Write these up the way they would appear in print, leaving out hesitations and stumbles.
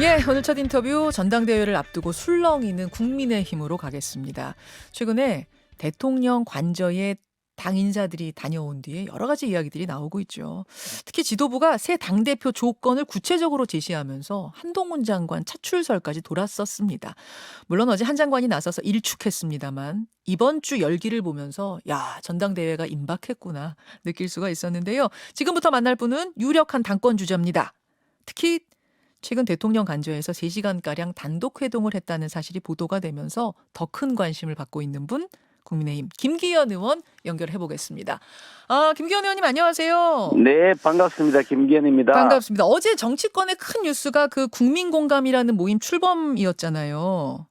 예, 오늘 첫 인터뷰 전당대회를 앞두고 술렁이는 국민의힘으로 가겠습니다. 최근에 대통령 관저에 당 인사들이 다녀온 뒤에 여러 가지 이야기들이 나오고 있죠. 특히 지도부가 새 당대표 조건을 구체적으로 제시하면서 한동훈 장관 차출설까지 돌았었습니다. 물론 어제 한 장관이 나서서 일축했습니다만 이번 주 열기를 보면서 야, 전당대회가 임박했구나 느낄 수가 있었는데요. 지금부터 만날 분은 유력한 당권 주자입니다. 특히 최근 대통령 관저에서 3시간가량 단독 회동을 했다는 사실이 보도가 되면서 더 큰 관심을 받고 있는 분, 국민의힘 김기현 의원 연결해 보겠습니다. 김기현 의원님 안녕하세요. 네, 반갑습니다. 김기현입니다. 반갑습니다. 어제 정치권의 큰 뉴스가 그 국민공감이라는 모임 출범이었잖아요.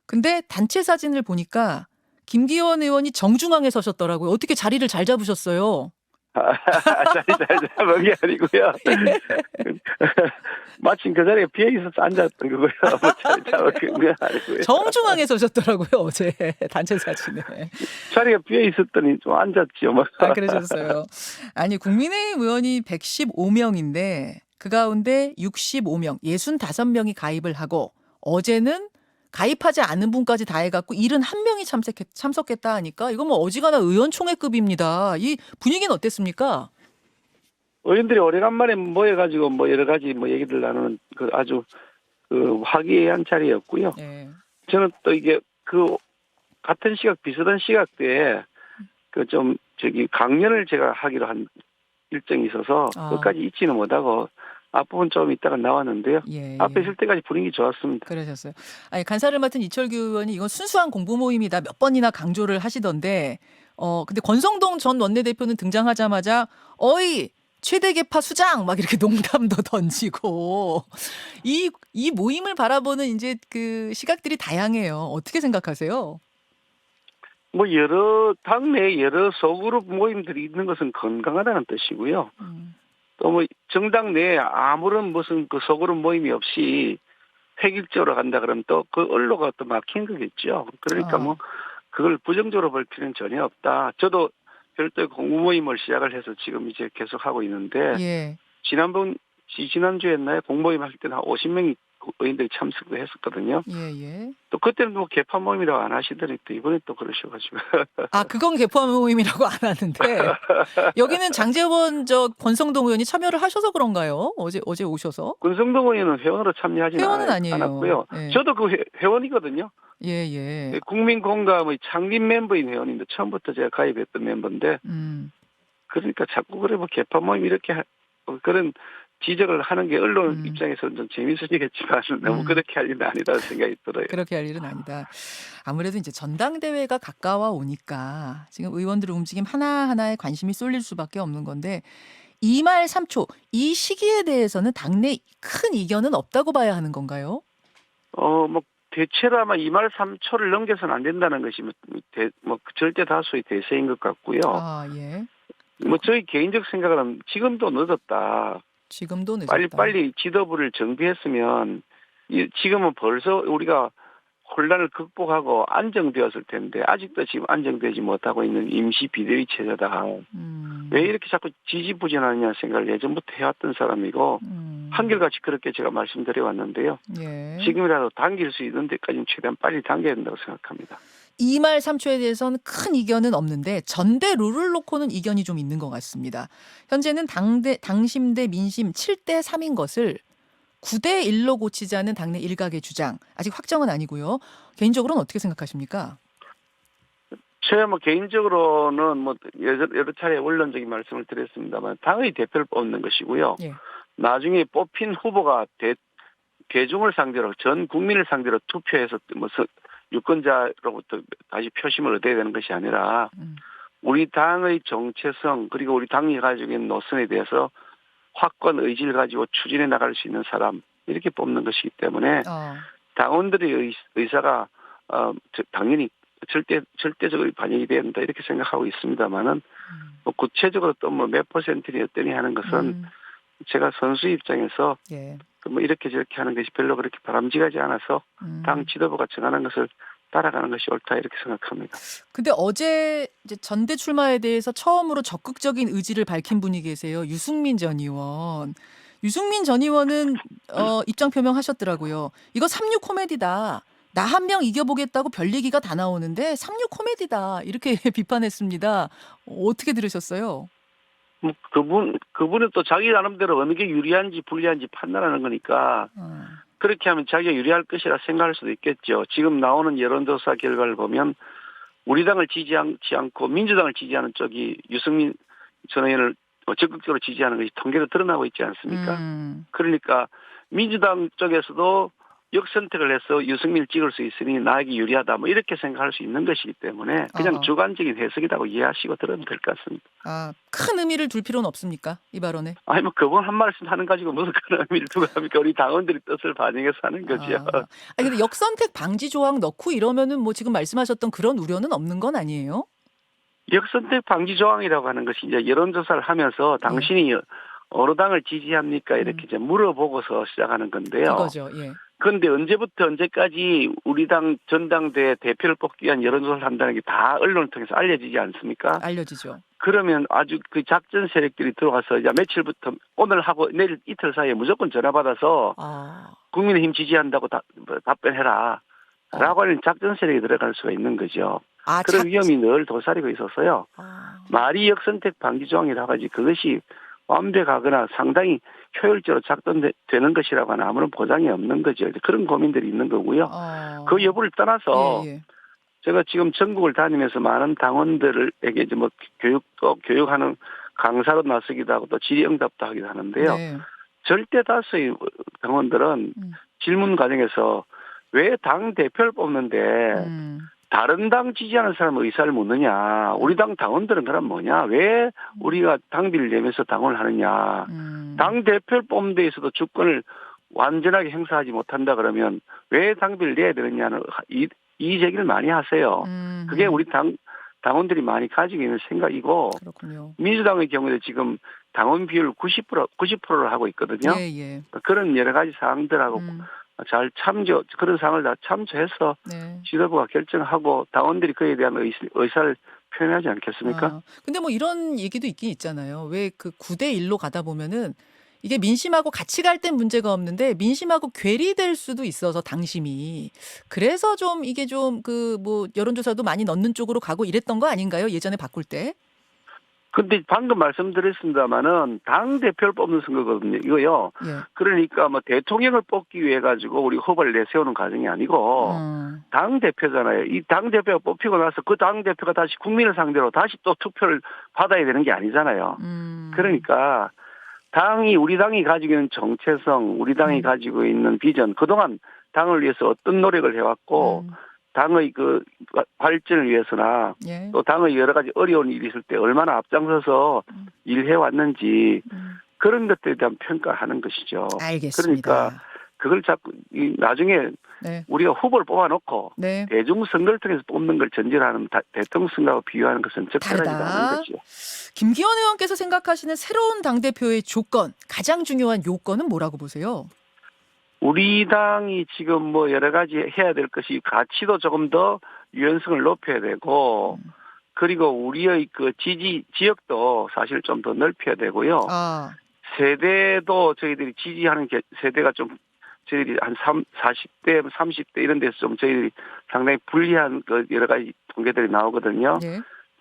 근데 단체 사진을 보니까 김기현 의원이 정중앙에 서셨더라고요. 어떻게 자리를 잘 잡으셨어요? 자리 잘 잡은 게 아니고요. 마침 그 자리에 비어 있어서 앉았던 거고요. 뭐 자리 잡은 게 아니고요. 정중앙에 서셨더라고요, 어제 단체 사진에. 자리가 비어 있었더니 좀 앉았죠. 뭐. 그러셨어요. 아니, 국민의힘 의원이 115명인데 그 가운데 65명, 65명이 가입을 하고 어제는 가입하지 않은 분까지 다 해갖고 71명이 참석했다 하니까 이거 뭐 어지간한 의원총회급입니다. 이 분위기는 어땠습니까? 의원들이 오래간만에 모여가지고 뭐 여러 가지 뭐 얘기들 나누는 그 아주 그 화기애애한 자리였고요. 네. 저는 또 이게 그 같은 시각 비슷한 시각대에 그 좀 강연을 제가 하기로 한 일정이 있어서 끝까지 잊지는 못하고 앞부분 좀 있다가 나왔는데요. 예, 앞에 있을 때까지 분위기 좋았습니다. 그러셨어요. 아니, 간사를 맡은 이철규 의원이 이건 순수한 공부 모임이다 몇 번이나 강조를 하시던데, 근데 권성동 전 원내대표는 등장하자마자 어이 최대 계파 수장 막 이렇게 농담도 던지고 이 모임을 바라보는 이제 그 시각들이 다양해요. 어떻게 생각하세요? 뭐 여러 당내 여러 소그룹 모임들이 있는 것은 건강하다는 뜻이고요. 또 뭐 정당 내에 아무런 무슨 그 소그룹 모임이 없이 획일적으로 간다 그러면 또 그 언로가 또 막힌 거겠죠. 그러니까 뭐 그걸 부정적으로 볼 필요는 전혀 없다. 저도 별도의 공부 모임을 시작을 해서 지금 이제 계속 하고 있는데 예. 지난주였나요? 공모임 할 때는 한 50명이 의원들이 참석을 했었거든요. 예. 또 그때는 뭐 개파 모임이라고 안 하시더니 또 이번에 또 그러셔가지고. 그건 개파 모임이라고 안 하는데 여기는 장제원 권성동 의원이 참여를 하셔서 그런가요? 어제 오셔서? 권성동 의원은 회원으로 참여하지는 회원은 아니에요. 않았고요. 예. 저도 그 회원이거든요. 예. 국민공감의 창립 멤버인 회원인데 처음부터 제가 가입했던 멤버인데 그러니까 자꾸 그래 뭐 개파 모임 이렇게 그런 지적을 하는 게 언론 입장에서는 좀 재밌으시겠지만 너무 그렇게 할 일은 아니다는 생각이 들어요. 그렇게 할 일은 아니다. 아무래도 이제 전당대회가 가까워 오니까 지금 의원들의 움직임 하나하나에 관심이 쏠릴 수밖에 없는 건데 이 말 3초 이 시기에 대해서는 당내 큰 이견은 없다고 봐야 하는 건가요? 뭐 대체로 아마 2말 3초를 넘겨서는 안 된다는 것이 뭐 절대 다수의 대세인 것 같고요. 예. 뭐 저희 개인적 생각은 지금도 늦었다. 지금도 늦었다. 빨리 지도부를 정비했으면 지금은 벌써 우리가 혼란을 극복하고 안정되었을 텐데 아직도 지금 안정되지 못하고 있는 임시 비대위 체제다. 왜 이렇게 자꾸 지지부진하느냐 생각을 예전부터 해왔던 사람이고 한결같이 그렇게 제가 말씀드려왔는데요. 예. 지금이라도 당길 수 있는 데까지는 최대한 빨리 당겨야 된다고 생각합니다. 이 말 3초에 대해서는 큰 이견은 없는데 전대 룰을 놓고는 이견이 좀 있는 것 같습니다. 현재는 당심 대 민심 7대 3인 것을 9대 1로 고치자는 당내 일각의 주장. 아직 확정은 아니고요. 개인적으로는 어떻게 생각하십니까? 제가 뭐 개인적으로는 뭐 여러 차례 원론적인 말씀을 드렸습니다만 당의 대표를 뽑는 것이고요. 예. 나중에 뽑힌 후보가 대중을 상대로 전 국민을 상대로 투표해서 뭐 유권자로부터 다시 표심을 얻어야 되는 것이 아니라 우리 당의 정체성 그리고 우리 당이 가지고 있는 노선에 대해서 확고한 의지를 가지고 추진해 나갈 수 있는 사람 이렇게 뽑는 것이기 때문에 당원들의 의사가 당연히 절대적으로 반영이 돼야 된다 이렇게 생각하고 있습니다만은 뭐 구체적으로 또 뭐 몇 퍼센트니 어떠니 하는 것은 제가 선수 입장에서 뭐 이렇게 저렇게 하는 것이 별로 그렇게 바람직하지 않아서 당 지도부가 정하는 것을 따라가는 것이 옳다 이렇게 생각합니다. 근데 어제 이제 전대 출마에 대해서 처음으로 적극적인 의지를 밝힌 분이 계세요. 유승민 전 의원. 유승민 전 의원은 입장 표명하셨더라고요. 이거 삼류 코미디다. 나 한 명 이겨보겠다고 별 얘기가 다 나오는데 삼류 코미디다. 이렇게 비판했습니다. 어떻게 들으셨어요? 뭐 그분은 또 자기 나름대로 어느 게 유리한지 불리한지 판단하는 거니까 어. 그렇게 하면 자기가 유리할 것이라 생각할 수도 있겠죠. 지금 나오는 여론조사 결과를 보면 우리 당을 지지하지 않고 민주당을 지지하는 쪽이 유승민 전 의원을 적극적으로 지지하는 것이 통계로 드러나고 있지 않습니까? 그러니까 민주당 쪽에서도 역선택을 해서 유승민을 찍을 수 있으니 나에게 유리하다 뭐 이렇게 생각할 수 있는 것이기 때문에 그냥 주관적인 해석이라고 이해하시고 들으면 될 것 같습니다. 큰 의미를 둘 필요는 없습니까? 이 발언에? 아니 뭐 그분 한 말씀 하는 가지고 무슨 큰 의미를 두고 합니까? 우리 당원들이 뜻을 반영해서 하는 거죠. 아니 근데 역선택 방지 조항 넣고 이러면은 뭐 지금 말씀하셨던 그런 우려는 없는 건 아니에요? 역선택 방지 조항이라고 하는 것이 이제 여론조사를 하면서 당신이 어느 당을 지지합니까? 이렇게 이제 물어보고서 시작하는 건데요. 그거죠. 예. 그런데 언제부터 언제까지 우리 당 전당대 대표를 뽑기 위한 여론조사를 한다는 게 다 언론을 통해서 알려지지 않습니까? 알려지죠. 그러면 아주 그 작전 세력들이 들어가서 이제 며칠부터 오늘 하고 내일 이틀 사이에 무조건 전화 받아서 국민의힘 지지한다고 답변해라. 라고 하는 작전 세력이 들어갈 수가 있는 거죠. 그런 위험이 늘 도사리고 있어서요. 말이 역선택 방지 조항이라고 하지 그것이 완벽하거나 상당히 효율적으로 작동되는 것이라고는 아무런 보장이 없는 거죠. 그런 고민들이 있는 거고요. 그 여부를 떠나서 제가 지금 전국을 다니면서 많은 당원들에게 이제 뭐 교육하는 강사로 나서기도 하고 또 질의응답도 하기도 하는데요. 절대 다수의 당원들은 질문 과정에서 왜 당 대표를 뽑는데 다른 당 지지하는 사람의 의사를 묻느냐. 우리 당 당원들은 그럼 뭐냐. 왜 우리가 당비를 내면서 당원을 하느냐. 당 대표를 뽑는 데 있어도 주권을 완전하게 행사하지 못한다 그러면 왜 당비를 내야 되느냐는 이 제기를 많이 하세요. 그게 우리 당원들이 많이 가지고 있는 생각이고 그렇군요. 민주당의 경우에 지금 당원 비율 90%를 하고 있거든요. 그런 여러 가지 사항들하고 잘 그런 상황을 다 참조해서 지도부가 결정하고 당원들이 그에 대한 의사를 표현하지 않겠습니까? 근데 뭐 이런 얘기도 있긴 있잖아요. 왜 그 9대 1로 가다 보면은 이게 민심하고 같이 갈 땐 문제가 없는데 민심하고 괴리될 수도 있어서 당심이. 그래서 좀 이게 좀 그 뭐 여론조사도 많이 넣는 쪽으로 가고 이랬던 거 아닌가요? 예전에 바꿀 때? 근데 방금 말씀드렸습니다마는 당 대표를 뽑는 선거거든요. 이거요. 그러니까 뭐 대통령을 뽑기 위해 가지고 우리 후보를 내세우는 과정이 아니고 당 대표잖아요. 이 당 대표가 뽑히고 나서 그 당 대표가 다시 국민을 상대로 다시 또 투표를 받아야 되는 게 아니잖아요. 그러니까 우리 당이 가지고 있는 정체성, 우리 당이 가지고 있는 비전, 그동안 당을 위해서 어떤 노력을 해왔고 당의 그 발전을 위해서나 또 당의 여러 가지 어려운 일이 있을 때 얼마나 앞장서서 일해 왔는지 그런 것들에 대한 평가하는 것이죠. 알겠습니다. 그러니까 그걸 자꾸 나중에 우리가 후보를 뽑아놓고 대중선거를 통해서 뽑는 걸 전제하는 대통령 선거하고 비교하는 것은 적절하지 않은 거죠. 김기현 의원께서 생각하시는 새로운 당대표의 조건, 가장 중요한 요건은 뭐라고 보세요? 우리 당이 지금 뭐 여러 가지 해야 될 것이 가치도 조금 더 유연성을 높여야 되고 그리고 우리의 그 지역도 사실 좀 더 넓혀야 되고요. 세대도 저희들이 지지하는 세대가 좀 저희들이 한 40대, 30대 이런 데서 좀 저희들이 상당히 불리한 그 여러 가지 통계들이 나오거든요.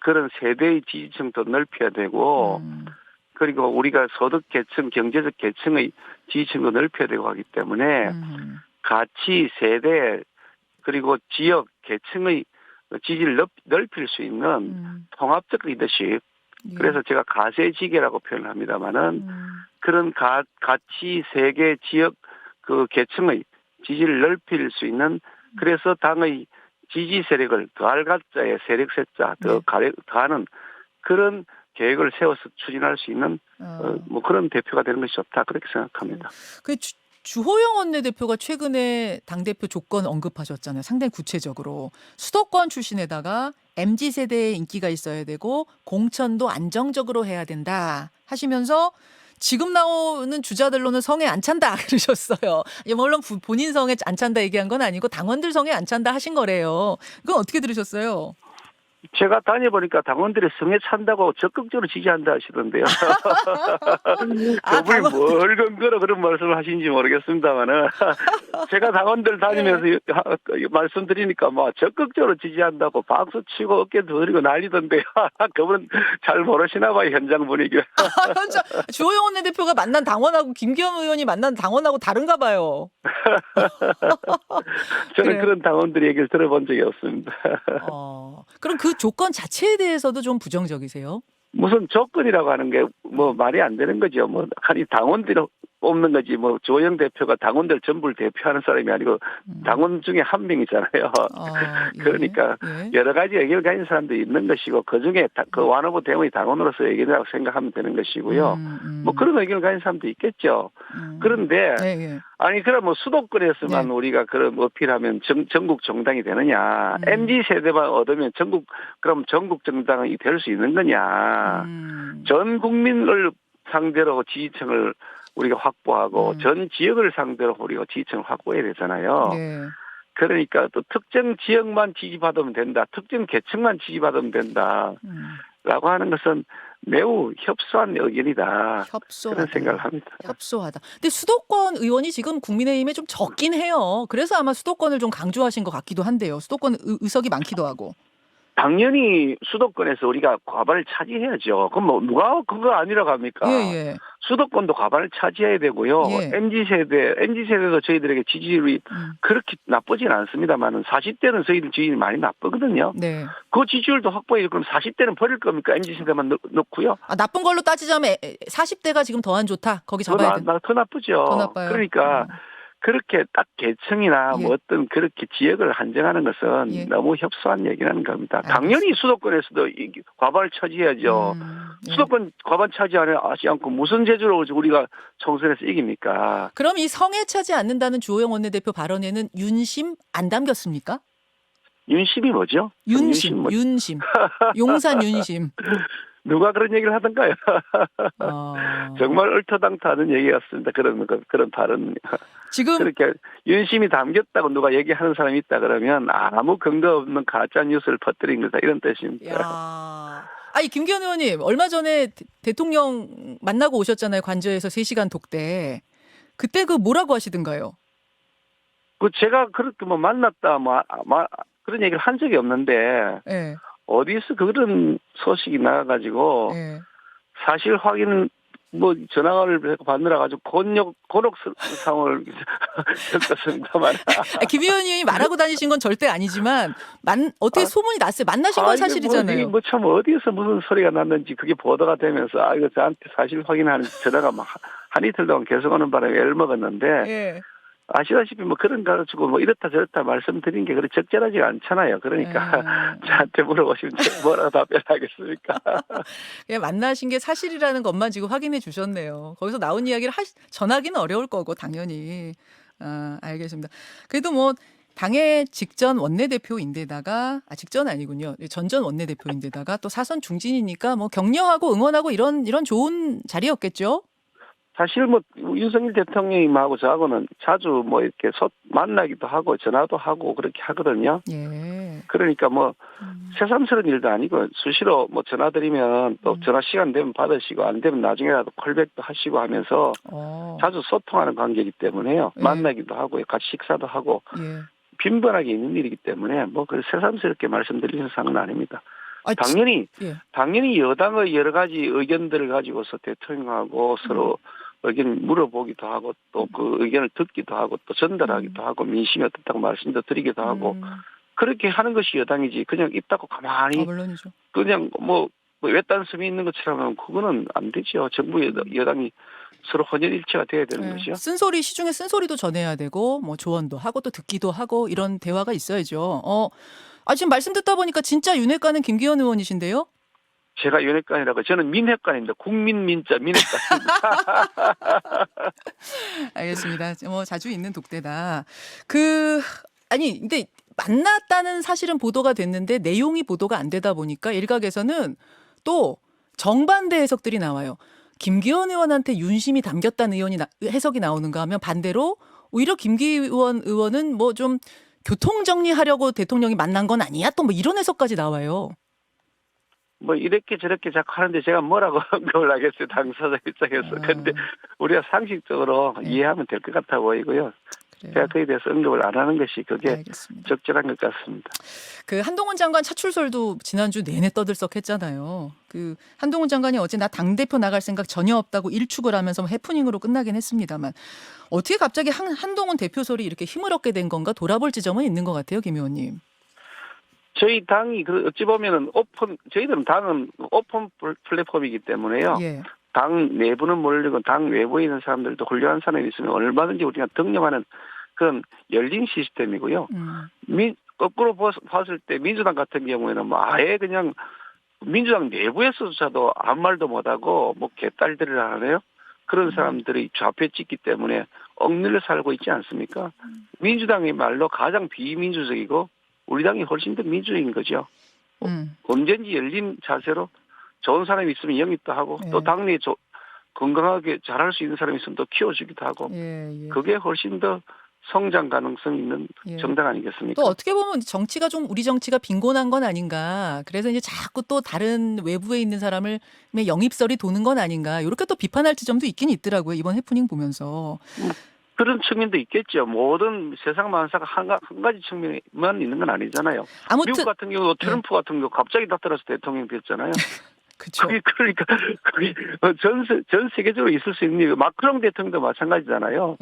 그런 세대의 지지층도 넓혀야 되고 그리고 우리가 소득 계층, 경제적 계층의 지지층도 넓혀야 되고 하기 때문에 가치, 세대, 그리고 지역, 계층의 지지를 넓힐 수 있는 통합적 리더십. 그래서 제가 가세지계라고 표현을 합니다마는 그런 가치, 세계, 지역, 그 계층의 지지를 넓힐 수 있는 그래서 당의 지지 세력을 더할 가자에 세력 세자 더하는 그런 계획을 세워서 추진할 수 있는 뭐 그런 대표가 되는 것이 좋다 그렇게 생각합니다. 그 주호영 원내대표가 최근에 당대표 조건 언급하셨잖아요. 상당히 구체적으로 수도권 출신에다가 MZ세대의 인기가 있어야 되고 공천도 안정적으로 해야 된다 하시면서 지금 나오는 주자들로는 성에 안 찬다 그러셨어요. 물론 본인 성에 안 찬다 얘기한 건 아니고 당원들 성에 안 찬다 하신 거래요. 그건 어떻게 들으셨어요? 제가 다녀보니까 당원들이 성에 찬다고 적극적으로 지지한다 하시던데요. 아, 그분이 당원. 뭘 근거로 그런 말씀을 하시는지 모르겠습니다만은 제가 당원들 다니면서 네. 말씀드리니까 뭐 적극적으로 지지한다고 박수 치고 어깨 두드리고 난리던데요. 그분은 잘 모르시나 봐요, 현장 분위기를. 현장 주호영 원내대표가 만난 당원하고 김기현 의원이 만난 당원하고 다른가 봐요. 저는 그래요. 그런 당원들 얘기를 들어본 적이 없습니다. 그럼 그 조건 자체에 대해서도 좀 부정적이세요? 무슨 조건이라고 하는 게 뭐 말이 안 되는 거죠. 뭐 아니 당원들이 뽑는 거지 뭐 조영 대표가 당원들 전부를 대표하는 사람이 아니고 음. 당원 중에 한 명이잖아요. 예. 그러니까 예. 여러 가지 의견을 가진 사람도 있는 것이고 그 중에 그 완후보 대응의 당원으로서 의견이라고 생각하면 되는 것이고요. 뭐 그런 의견을 가진 사람도 있겠죠. 그런데 예, 예. 아니 그럼 뭐 수도권에서만 네. 우리가 그런 어필하면 전국 정당이 되느냐? MZ 세대만 얻으면 전국 정당이 될 수 있는 거냐? 전 국민을 상대로 지지층을 우리가 확보하고 전 지역을 상대로 우리가 지지층을 확보해야 되잖아요. 네. 그러니까 또 특정 지역만 지지받으면 된다. 특정 계층만 지지받으면 된다. 라고 하는 것은 매우 협소한 의견이다. 협소하다. 그런 생각을 합니다. 협소하다. 근데 수도권 의원이 지금 국민의힘에 좀 적긴 해요. 그래서 아마 수도권을 좀 강조하신 것 같기도 한데요. 수도권 의석이 많기도 하고. 당연히 수도권에서 우리가 과반을 차지해야죠. 그럼 뭐 누가 그거 아니라고 합니까? 예. 수도권도 과반을 차지해야 되고요. 예. MZ세대도 저희들에게 지지율이 그렇게 나쁘진 않습니다만은 40대는 저희들 지지율이 많이 나쁘거든요. 네. 그 지지율도 확보해야 그럼 40대는 버릴 겁니까? MZ세대만 넣고요. 나쁜 걸로 따지자면 40대가 지금 더 안 좋다. 거기 잡아야 돼. 더 나쁘죠. 더 나빠요. 그러니까 그렇게 딱 계층이나 예. 뭐 어떤 그렇게 지역을 한정하는 것은 예. 너무 협소한 얘기라는 겁니다. 알겠습니다. 당연히 수도권에서도 과반을 차지해야죠. 예. 수도권 과반 차지하지 않고 무슨 재주로 우리가 총선에서 이깁니까? 그럼 이 성에 차지 않는다는 주호영 원내대표 발언에는 윤심 안 담겼습니까? 윤심이 뭐죠? 윤심. 용산 윤심. 누가 그런 얘기를 하던가요? 정말 얼토당토하는 얘기였습니다. 그런 발언. 지금 그렇게 윤심이 담겼다고 누가 얘기하는 사람이 있다 그러면 아무 근거 없는 가짜 뉴스를 퍼뜨린 거다 이런 뜻입니다. 야. 아니 김기현 의원님 얼마 전에 대통령 만나고 오셨잖아요. 관저에서 3시간 독대. 그때 그 뭐라고 하시던가요? 그 제가 그렇게 뭐 만났다 그런 얘기를 한 적이 없는데 예. 어디서 그런 소식이 나가지고 예. 사실 확인 뭐 전화를 받느라 가지고 곤혹 상황을 겪었습니다만. 김 의원님이 말하고 다니신 건 절대 아니지만 어떻게 소문이 났어요? 만나신 건 사실이잖아요. 뭐 참 어디서 무슨 소리가 났는지 그게 보도가 되면서 이거 저한테 사실 확인하는 전화가 막 한 이틀 동안 계속 오는 바람에 열먹었는데 예. 아시다시피 뭐 그런 거 가지고 뭐 이렇다 저렇다 말씀드린 게 그렇게 적절하지가 않잖아요. 그러니까 저한테 물어보시면 제가 뭐라고 답변하겠습니까? 예, 만나신 게 사실이라는 것만 지금 확인해 주셨네요. 거기서 나온 이야기를 전하기는 어려울 거고 당연히. 알겠습니다. 그래도 뭐 당의 직전 원내대표인데다가 직전 아니군요. 전전 원내대표인데다가 또 사선 중진이니까 뭐 격려하고 응원하고 이런 좋은 자리였겠죠. 사실 뭐 윤석열 대통령님하고 저하고는 자주 뭐 이렇게 만나기도 하고 전화도 하고 그렇게 하거든요. 예. 그러니까 뭐 새삼스러운 일도 아니고 수시로 뭐 전화 드리면 또 전화 시간 되면 받으시고 안 되면 나중에라도 콜백도 하시고 하면서 자주 소통하는 관계이기 때문에요. 예. 만나기도 하고 같이 식사도 하고 예. 빈번하게 있는 일이기 때문에 뭐 그 새삼스럽게 말씀드리는 상은 아닙니다. 예. 당연히 여당의 여러 가지 의견들을 가지고서 대통령하고 서로 의견 물어보기도 하고 또 그 의견을 듣기도 하고 또 전달하기도 하고 민심이 어떻다고 말씀도 드리기도 하고 그렇게 하는 것이 여당이지 그냥 입 닫고 가만히 물론이죠. 그냥 뭐 외딴섬이 있는 것처럼 그거는 안 되죠. 정부 여당이 서로 혼연일체가 돼야 되는 거죠. 시중에 쓴소리도 전해야 되고 뭐 조언도 하고 또 듣기도 하고 이런 대화가 있어야죠. 지금 말씀 듣다 보니까 진짜 윤핵관은 김기현 의원이신데요? 제가 윤핵관이라고 저는 민핵관입니다. 국민민자 민핵관입니다. 알겠습니다. 뭐 자주 있는 독대다. 근데 만났다는 사실은 보도가 됐는데 내용이 보도가 안 되다 보니까 일각에서는 또 정반대 해석들이 나와요. 김기현 의원한테 윤심이 담겼다는 해석이 나오는가 하면 반대로 오히려 김기현 의원은 뭐 좀 교통 정리하려고 대통령이 만난 건 아니야? 또 뭐 이런 해석까지 나와요. 뭐 이렇게 저렇게 자꾸 하는데 제가 뭐라고 언급을 하겠어요, 당사자 입장에서. 근데 우리가 상식적으로 네. 이해하면 될 것 같아 보이고요. 제가 그래요. 그에 대해서 언급을 안 하는 것이 그게 알겠습니다. 적절한 것 같습니다. 그 한동훈 장관 차출설도 지난주 내내 떠들썩했잖아요. 그 한동훈 장관이 어제 나 당대표 나갈 생각 전혀 없다고 일축을 하면서 해프닝으로 끝나긴 했습니다만 어떻게 갑자기 한동훈 대표설이 이렇게 힘을 얻게 된 건가 돌아볼 지점은 있는 것 같아요, 김 의원님. 저희 당이 어찌 보면은 저희들은 당은 오픈 플랫폼이기 때문에요. 예. 당 내부는 모르고 당 외부에 있는 사람들도 훌륭한 사람이 있으면 얼마든지 우리가 등용하는 그런 열린 시스템이고요. 거꾸로 봤을 때 민주당 같은 경우에는 뭐 아예 그냥 민주당 내부에서조차도 아무 말도 못하고 뭐 개딸들을 하네요. 그런 사람들이 좌표에 찍기 때문에 억눌려 살고 있지 않습니까? 민주당의 말로 가장 비민주적이고 우리 당이 훨씬 더 민주적인 거죠. 언제든지 열린 자세로 좋은 사람이 있으면 영입도 하고 예. 또 당내에 건강하게 잘할 수 있는 사람이 있으면 또 키워주기도 하고 예. 그게 훨씬 더 성장 가능성 있는 예. 정당 아니겠습니까? 또 어떻게 보면 정치가 좀 우리 정치가 빈곤한 건 아닌가. 그래서 이제 자꾸 또 다른 외부에 있는 사람을 영입설이 도는 건 아닌가. 이렇게 또 비판할 지점도 있긴 있더라고요. 이번 해프닝 보면서. 그런 측면도 있겠죠. 모든 세상 만사가 한 가지 측면만 있는 건 아니잖아요. 아무튼 미국 같은 경우도 트럼프 같은 경우 갑자기 나타나서 대통령 됐잖아요. 그렇죠. 그러니까 그게 전 세계적으로 있을 수 있는 일. 마크롱 대통령도 마찬가지잖아요.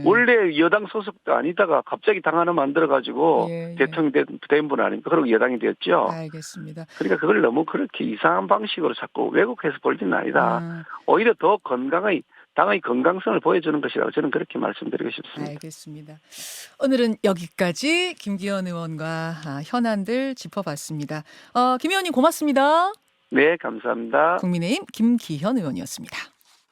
원래 여당 소속도 아니다가 갑자기 당 하나 만들어가지고 대통령 된 분 아닙니까? 그리고 여당이 됐죠. 알겠습니다. 그러니까 그걸 너무 그렇게 이상한 방식으로 자꾸 왜곡해서 볼 일은 아니다. 오히려 더 당의 건강성을 보여주는 것이라고 저는 그렇게 말씀드리고 싶습니다. 알겠습니다. 오늘은 여기까지 김기현 의원과 현안들 짚어봤습니다. 김 의원님 고맙습니다. 네, 감사합니다. 국민의힘 김기현 의원이었습니다.